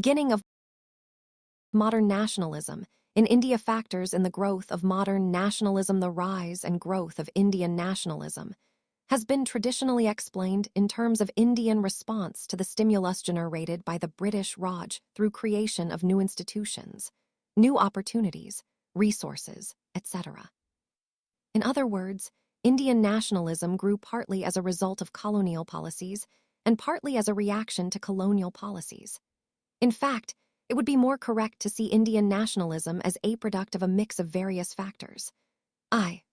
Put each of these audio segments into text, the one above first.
Beginning of modern nationalism. In India, factors in the growth of modern nationalism. The rise and growth of Indian nationalism has been traditionally explained in terms of Indian response to the stimulus generated by the British Raj through creation of new institutions, new opportunities, resources, etc. In other words, Indian nationalism grew partly as a result of colonial policies and partly as a reaction to colonial policies. In fact, it would be more correct to see Indian nationalism as a product of a mix of various factors.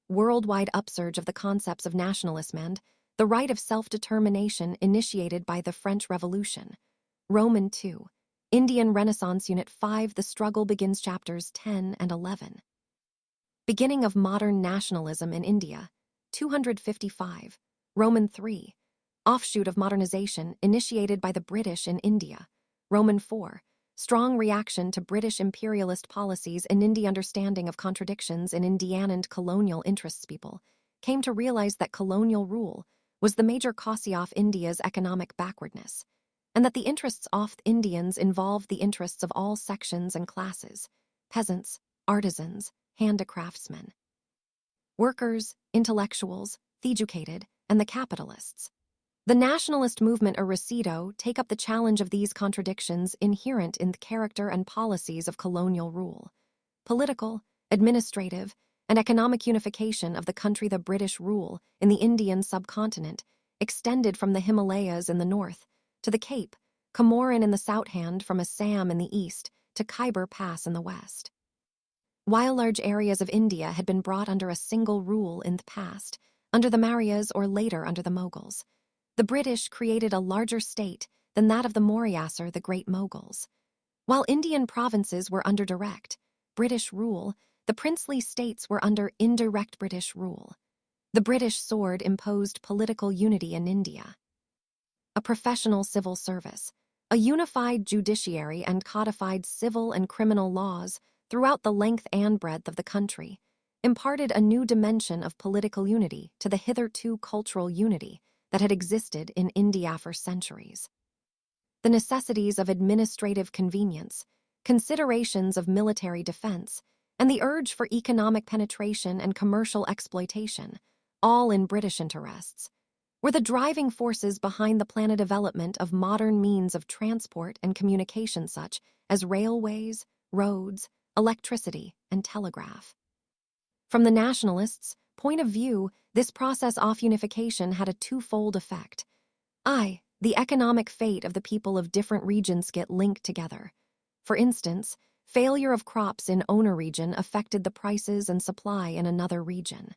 Worldwide upsurge of the concepts of nationalism and the right of self-determination initiated by the French Revolution. Roman 2. Indian Renaissance Unit 5. The struggle begins. Chapters 10 and 11. Beginning of modern nationalism in India. 255. Roman 3. Offshoot of modernization initiated by the British in India. Roman 4. Strong reaction to British imperialist policies in India. Understanding of contradictions in Indian and colonial interests. People came to realize that colonial rule was the major cause of India's economic backwardness, and that the interests of Indians involved the interests of all sections and classes: peasants, artisans, handicraftsmen, workers, intellectuals, the educated, and the capitalists. The nationalist movement or Resido take up the challenge of these contradictions inherent in the character and policies of colonial rule. Political, administrative, and economic unification of the country. The British rule in the Indian subcontinent extended from the Himalayas in the north to the Cape, Comorin in the south, and from Assam in the east to Khyber Pass in the west. While large areas of India had been brought under a single rule in the past, under the Mauryas or later under the Mughals, the British created a larger state than that of the Mauryas or the Great Mughals. While Indian provinces were under direct British rule, the princely states were under indirect British rule. The British sword imposed political unity in India. A professional civil service, a unified judiciary, and codified civil and criminal laws throughout the length and breadth of the country imparted a new dimension of political unity to the hitherto cultural unity that had existed in India for centuries. The necessities of administrative convenience, considerations of military defense, and the urge for economic penetration and commercial exploitation, all in British interests, were the driving forces behind the planned development of modern means of transport and communication such as railways, roads, electricity, and telegraph. From the nationalists' point of view, this process of unification had a twofold effect. The economic fate of the people of different regions get linked together. For instance, failure of crops in owner region affected the prices and supply in another region.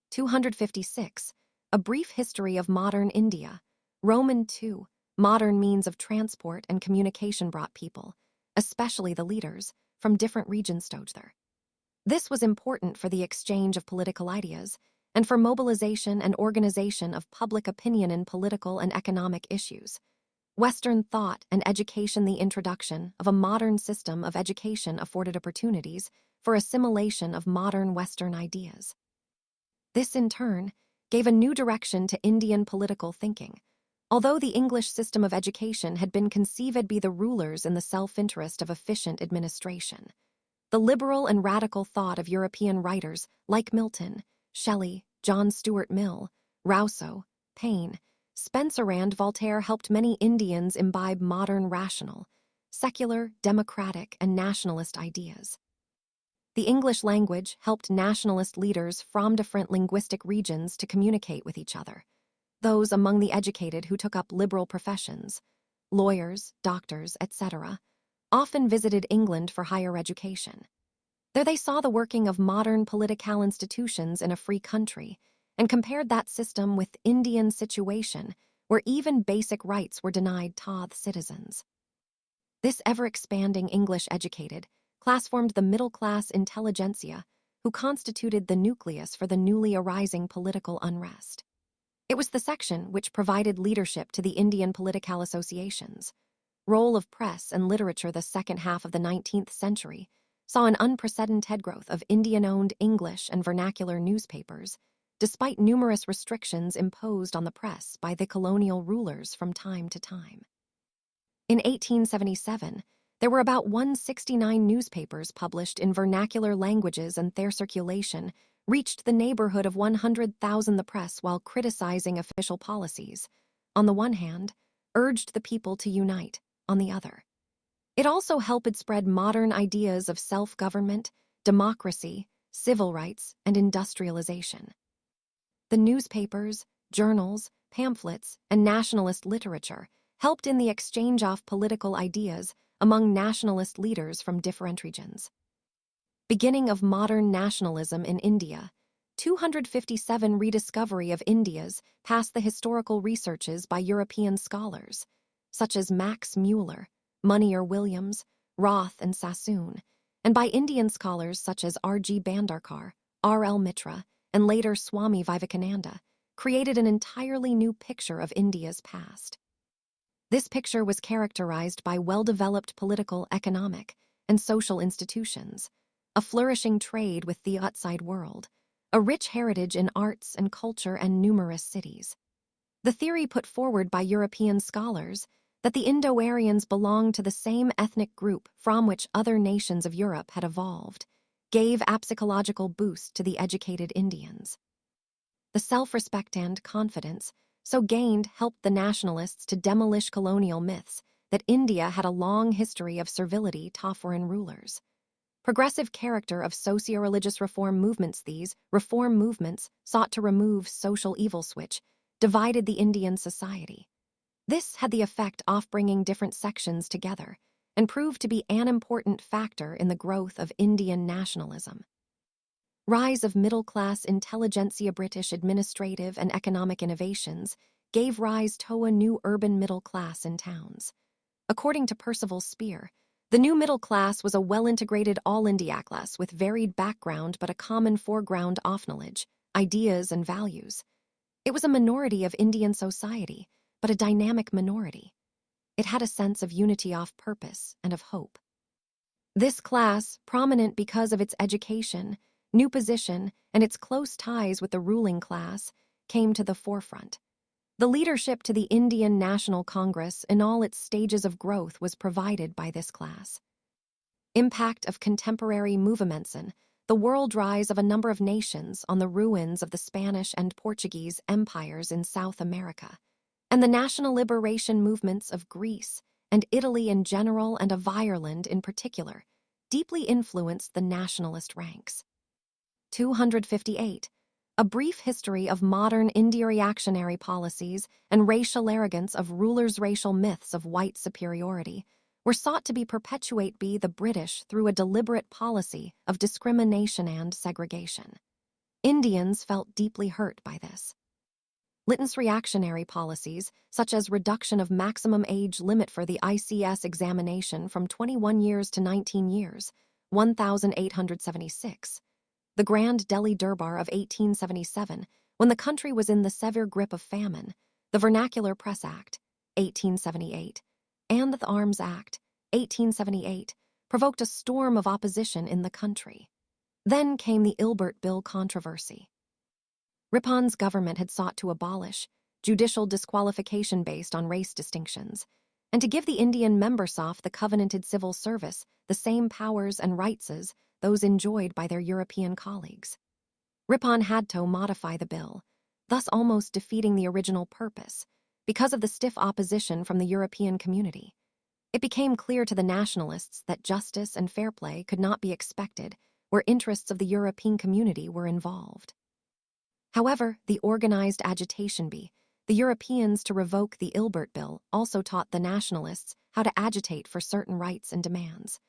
256. A brief history of modern India. Roman 2. Modern means of transport and communication brought people, especially the leaders, from different regions together. This was important for the exchange of political ideas and for mobilization and organization of public opinion in political and economic issues. Western thought and education. The introduction of a modern system of education afforded opportunities for assimilation of modern Western ideas. This, in turn, gave a new direction to Indian political thinking. Although the English system of education had been conceived by the rulers in the self-interest of efficient administration, the liberal and radical thought of European writers like Milton, Shelley, John Stuart Mill, Rousseau, Paine, Spencer, and Voltaire helped many Indians imbibe modern rational, secular, democratic, and nationalist ideas. The English language helped nationalist leaders from different linguistic regions to communicate with each other. Those among the educated who took up liberal professions, lawyers, doctors, etc., often visited England for higher education. There they saw the working of modern political institutions in a free country and compared that system with Indian situation where even basic rights were denied to the citizens. This ever-expanding English-educated class formed the middle-class intelligentsia who constituted the nucleus for the newly arising political unrest. It was the section which provided leadership to the Indian political associations. Role of press and literature. The second half of the 19th century saw an unprecedented growth of Indian-owned English and vernacular newspapers, despite numerous restrictions imposed on the press by the colonial rulers from time to time. In 1877, there were about 169 newspapers published in vernacular languages, and their circulation reached the neighborhood of 100,000. The press, while criticizing official policies, on the one hand, urged the people to unite, on the other. It also helped spread modern ideas of self-government, democracy, civil rights, and industrialization. The newspapers, journals, pamphlets, and nationalist literature helped in the exchange of political ideas among nationalist leaders from different regions. Beginning of modern nationalism in India, 257 rediscovery of India's past the historical researches by European scholars, such as Max Mueller, Munier Williams, Roth, and Sassoon, and by Indian scholars such as R.G. Bhandarkar, R.L. Mitra, and later Swami Vivekananda, created an entirely new picture of India's past. This picture was characterized by well-developed political, economic, and social institutions, a flourishing trade with the outside world, a rich heritage in arts and culture, and numerous cities. The theory put forward by European scholars that the Indo-Aryans belonged to the same ethnic group from which other nations of Europe had evolved, gave a psychological boost to the educated Indians. The self-respect and confidence so gained helped the nationalists to demolish colonial myths that India had a long history of servility to foreign rulers. Progressive character of socio-religious reform movements. These reform movements sought to remove social evils which divided the Indian society. This had the effect of bringing different sections together and proved to be an important factor in the growth of Indian nationalism. Rise of middle-class intelligentsia. British administrative and economic innovations gave rise to a new urban middle class in towns. According to Percival Spear, the new middle class was a well-integrated all-India class with varied background but a common foreground of knowledge, ideas, and values. It was a minority of Indian society, but a dynamic minority. It had a sense of unity of purpose and of hope. This class, prominent because of its education, new position, and its close ties with the ruling class, came to the forefront. The leadership to the Indian National Congress in all its stages of growth was provided by this class. Impact of contemporary movements in the world. Rise of a number of nations on the ruins of the Spanish and Portuguese empires in South America, and the national liberation movements of Greece and Italy in general and of Ireland in particular, deeply influenced the nationalist ranks. 258. A brief history of modern India. Reactionary policies and racial arrogance of rulers. Racial myths of white superiority were sought to be perpetuate by the British through a deliberate policy of discrimination and segregation. Indians felt deeply hurt by this. Lytton's reactionary policies, such as reduction of maximum age limit for the ICS examination from 21 years to 19 years, 1876, the Grand Delhi Durbar of 1877, when the country was in the severe grip of famine, the Vernacular Press Act, 1878, and the Arms Act, 1878, provoked a storm of opposition in the country. Then came the Ilbert Bill controversy. Ripon's government had sought to abolish judicial disqualification based on race distinctions, and to give the Indian members of the covenanted civil service the same powers and rights as those enjoyed by their European colleagues. Ripon had to modify the bill, thus almost defeating the original purpose, because of the stiff opposition from the European community. It became clear to the nationalists that justice and fair play could not be expected where interests of the European community were involved. However, the organized agitation by the Europeans to revoke the Ilbert Bill also taught the nationalists how to agitate for certain rights and demands.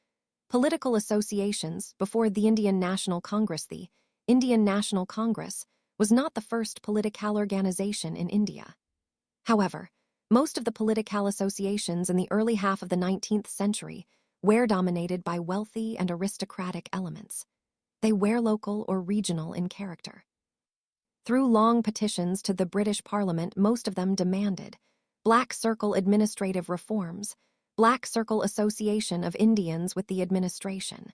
Political associations before the Indian National Congress. The Indian National Congress was not the first political organization in India. However, most of the political associations in the early half of the 19th century were dominated by wealthy and aristocratic elements. They were local or regional in character. Through long petitions to the British Parliament, most of them demanded Black Circle administrative reforms, Black Circle association of Indians with the administration,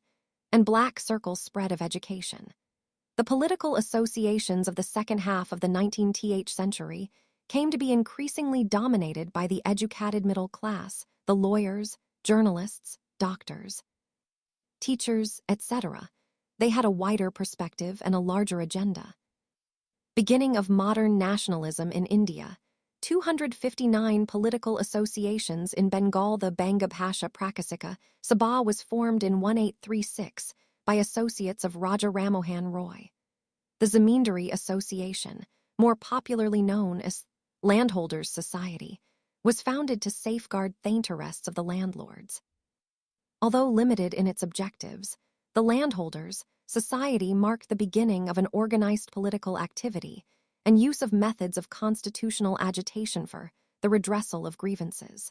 and Black Circle spread of education. The political associations of the second half of the 19th century came to be increasingly dominated by the educated middle class the lawyers, journalists, doctors, teachers, etc. They had a wider perspective and a larger agenda. Beginning of modern nationalism in India. 259 political associations in Bengal. The Bangabhasha Prakasika Sabha was formed in 1836 by associates of Raja Ramohan Roy. The Zamindari Association, more popularly known as Landholders' Society, was founded to safeguard the interests of the landlords. Although limited in its objectives, the Landholders' Society marked the beginning of an organized political activity and use of methods of constitutional agitation for the redressal of grievances.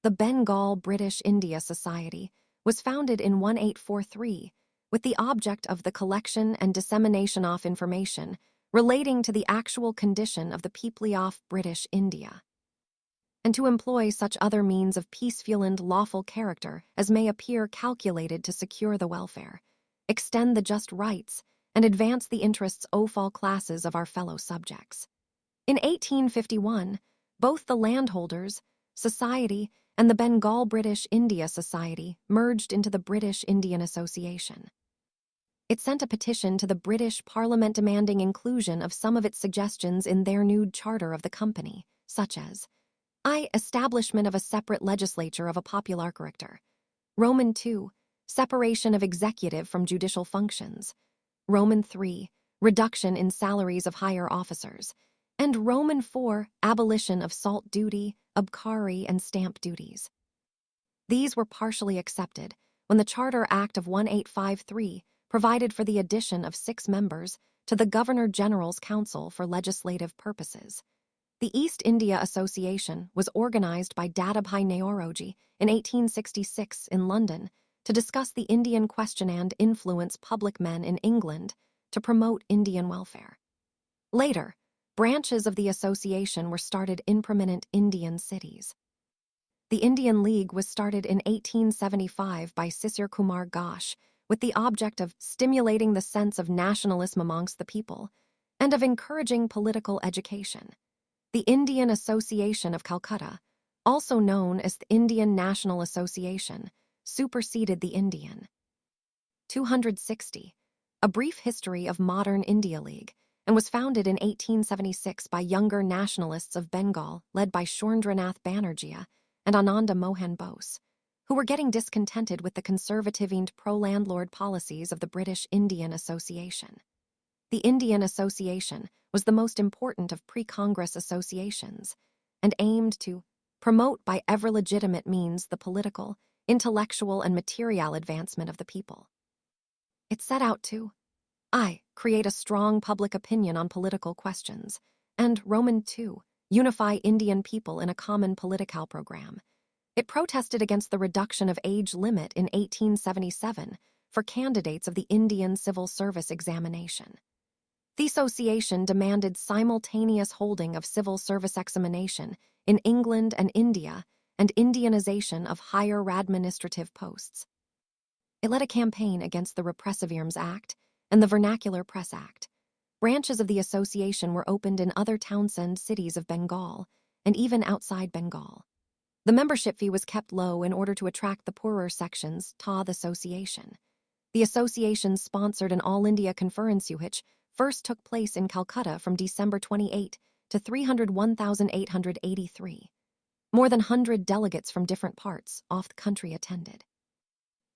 The Bengal British India Society was founded in 1843 with the object of the collection and dissemination of information relating to the actual condition of the people of British India, and to employ such other means of peaceful and lawful character as may appear calculated to secure the welfare, extend the just rights, and advance the interests of all classes of our fellow subjects. In 1851, both the Landholders' Society and the Bengal British India Society merged into the British Indian Association. It sent a petition to the British Parliament demanding inclusion of some of its suggestions in their new charter of the company, such as establishment of a separate legislature of a popular character. Roman II, separation of executive from judicial functions. Roman III, reduction in salaries of higher officers. And Roman IV, abolition of salt duty, abkari, and stamp duties. These were partially accepted when the Charter Act of 1853 provided for the addition of 6 members to the Governor-General's Council for legislative purposes. The East India Association was organized by Dadabhai Naoroji in 1866 in London to discuss the Indian question and influence public men in England to promote Indian welfare. Later, branches of the association were started in prominent Indian cities. The Indian League was started in 1875 by Sisir Kumar Ghosh with the object of stimulating the sense of nationalism amongst the people and of encouraging political education. The Indian Association of Calcutta, also known as the Indian National Association, superseded the Indian. 260. A Brief History of Modern India League, and was founded in 1876 by younger nationalists of Bengal led by Surendranath Banerjee and Ananda Mohan Bose, who were getting discontented with the conservative and pro-landlord policies of the British Indian Association. The Indian Association was the most important of pre-Congress associations and aimed to promote by every legitimate means the political, intellectual, and material advancement of the people. It set out to create a strong public opinion on political questions, and Roman II, unify Indian people in a common political program. It protested against the reduction of age limit in 1877 for candidates of the Indian Civil Service examination. The association demanded simultaneous holding of civil service examination in England and India and Indianization of higher administrative posts. It led a campaign against the Repressive Arms Act and the Vernacular Press Act. Branches of the association were opened in other Townsend cities of Bengal and even outside Bengal. The membership fee was kept low in order to attract the poorer sections to the association. The association sponsored an All India Conference which first took place in Calcutta from December 28 to 301,883. More than 100 delegates from different parts of the country attended.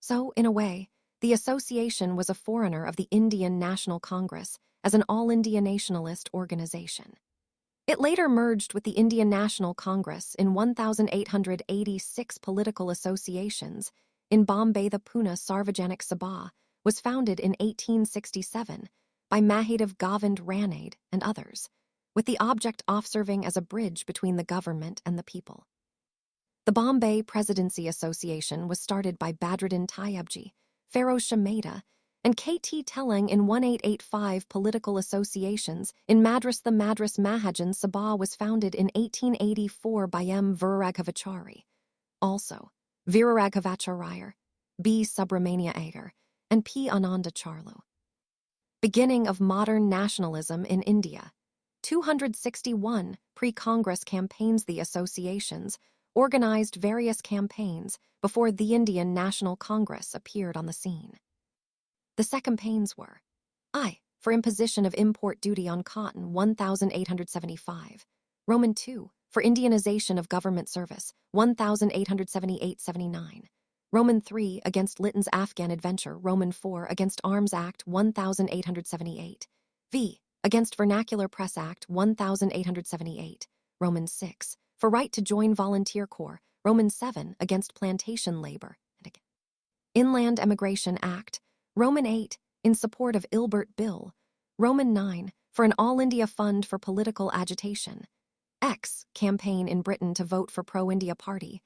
So, in a way, the association was a forerunner of the Indian National Congress as an all-India nationalist organization. It later merged with the Indian National Congress in 1,886 political associations. In Bombay, the Pune Sarvajanik Sabha was founded in 1867 by Mahadev Govind Ranade and others, with the object of serving as a bridge between the government and the people. The Bombay Presidency Association was started by Badruddin Tayyibji, Feroz Shah Mehta, and K.T. Telling in 1885 political associations in Madras. The Madras Mahajan Sabha was founded in 1884 by M. Viraraghavachari. Also, Viraraghavacharya, B. Subramania Iyer, and P. Ananda Charlu. Beginning of modern nationalism in India. 261 pre-Congress campaigns. The associations organized various campaigns before the Indian National Congress appeared on the scene. The campaigns were I. For imposition of import duty on cotton, 1875. Roman II. For Indianization of government service, 1878-79. Roman III. Against Lytton's Afghan adventure, Roman IV. Against Arms Act, 1878. V. Against Vernacular Press Act, 1878. Roman VI. For right to join volunteer corps, Roman VII. Against plantation labor. Inland Emigration Act, Roman VIII. In support of Ilbert Bill, Roman IX. For an all-India fund for political agitation. X. Campaign in Britain to vote for pro-India party.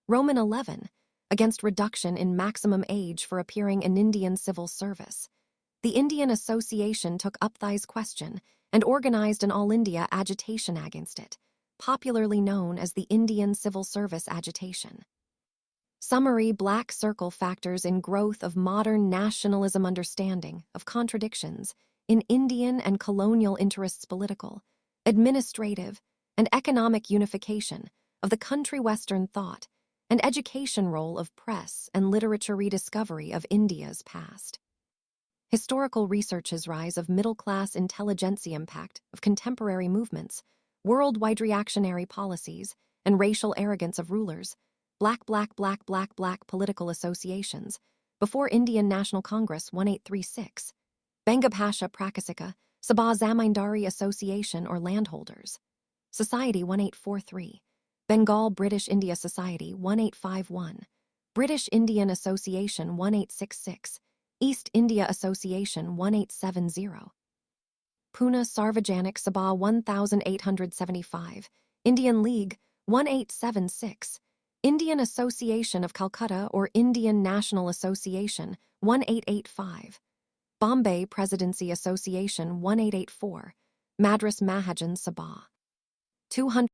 Roman XI. Against reduction in maximum age for appearing in Indian civil service. The Indian Association took up this question and organized an all-India agitation against it, popularly known as the Indian Civil Service Agitation. Summary: Black circle factors in growth of modern nationalism, understanding of contradictions in Indian and colonial interests, political, administrative, and economic unification of the country, Western thought, and education role of press and literature, rediscovery of India's past. Historical researches: rise of middle-class intelligentsia, impact of contemporary movements, worldwide reactionary policies, and racial arrogance of rulers, black political associations, before Indian National Congress 1836, Bangapasha Prakasika, Sabah Zamindari Association or Landholders, Society 1843, Bengal British India Society 1851, British Indian Association 1866, East India Association 1870, Pune Sarvajanik Sabha 1875, Indian League 1876, Indian Association of Calcutta or Indian National Association 1885, Bombay Presidency Association 1884, Madras Mahajan Sabha 200.